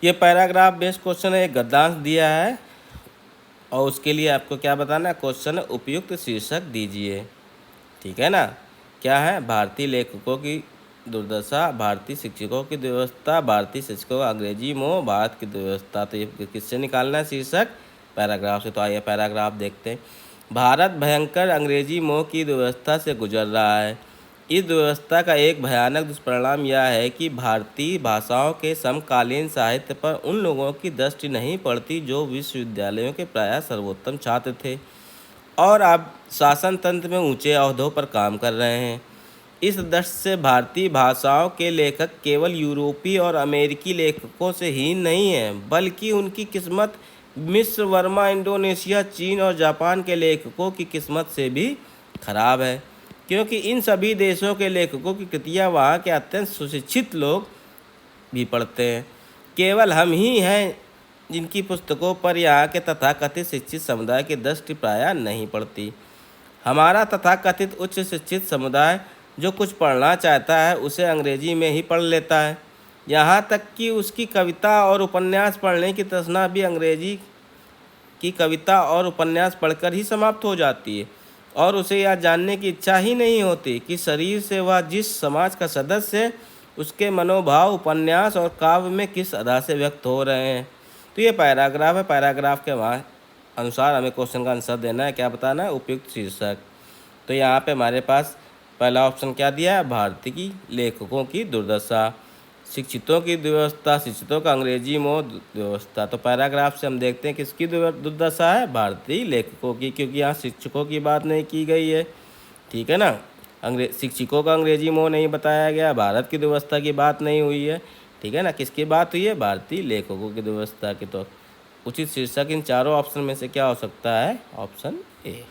ये paragraph based question है, एक गद्यांश दिया है और उसके लिए आपको क्या बताना है, क्वेश्चन उपयुक्त शीर्षक दीजिए। ठीक है ना। क्या है, भारतीय लेखकों की दुर्दशा, भारतीय शिक्षकों की दुर्व्यवस्था, भारतीय शिक्षकों का अंग्रेजी मोह, भारत की दुर्व्यवस्था। तो ये किससे निकालना है शीर्षक, पैराग्राफ से। तो आइए पैराग्राफ देखते हैं। भारत भयंकर अंग्रेजी मोह की दुर्व्यवस्था से गुजर रहा है। इस दुर्व्यवस्था का एक भयानक दुष्परिणाम यह है कि भारतीय भाषाओं के समकालीन साहित्य पर उन लोगों की दृष्टि नहीं पड़ती जो विश्वविद्यालयों के प्रायः सर्वोत्तम छात्र थे और अब शासन तंत्र में ऊंचे ओहदों पर काम कर रहे हैं। इस दृष्टि से भारतीय भाषाओं के लेखक केवल यूरोपीय और अमेरिकी लेखकों से हीन नहीं हैं, बल्कि उनकी किस्मत मिस्र, वर्मा, इंडोनेशिया, चीन और जापान के लेखकों की किस्मत से भी खराब है, क्योंकि इन सभी देशों के लेखकों की कृतियाँ वहाँ के अत्यंत सुशिक्षित लोग भी पढ़ते हैं। केवल हम ही हैं जिनकी पुस्तकों पर यहाँ के तथाकथित शिक्षित समुदाय की दृष्टि प्रायः नहीं पड़ती। हमारा तथाकथित उच्च शिक्षित समुदाय जो कुछ पढ़ना चाहता है उसे अंग्रेजी में ही पढ़ लेता है। यहाँ तक कि उसकी कविता और उपन्यास पढ़ने की तृष्णा भी अंग्रेजी की कविता और उपन्यास पढ़कर ही समाप्त हो जाती है और उसे यह जानने की इच्छा ही नहीं होती कि शरीर से वह जिस समाज का सदस्य है उसके मनोभाव उपन्यास और काव्य में किस अदा से व्यक्त हो रहे हैं। तो ये पैराग्राफ है। पैराग्राफ के अनुसार हमें क्वेश्चन का आंसर देना है, क्या बताना है, उपयुक्त शीर्षक। तो यहाँ पे हमारे पास पहला ऑप्शन क्या दिया है, भारतीय की लेखकों की दुर्दशा, शिक्षितों की दुर्व्यवस्था, शिक्षितों का अंग्रेजी मोह दुर्व्यवस्था। तो पैराग्राफ से हम देखते हैं किसकी दुर्दशा है, भारतीय लेखकों की, क्योंकि यहाँ शिक्षकों की बात नहीं की गई है। ठीक है ना। शिक्षकों का अंग्रेजी मोह नहीं बताया गया, भारत की दुर्व्यवस्था की बात नहीं हुई है। ठीक है ना। किसकी बात हुई है, भारतीय लेखकों की दुर्व्यवस्था की। तो उचित शीर्षक इन चारों ऑप्शन में से क्या हो सकता है, ऑप्शन ए।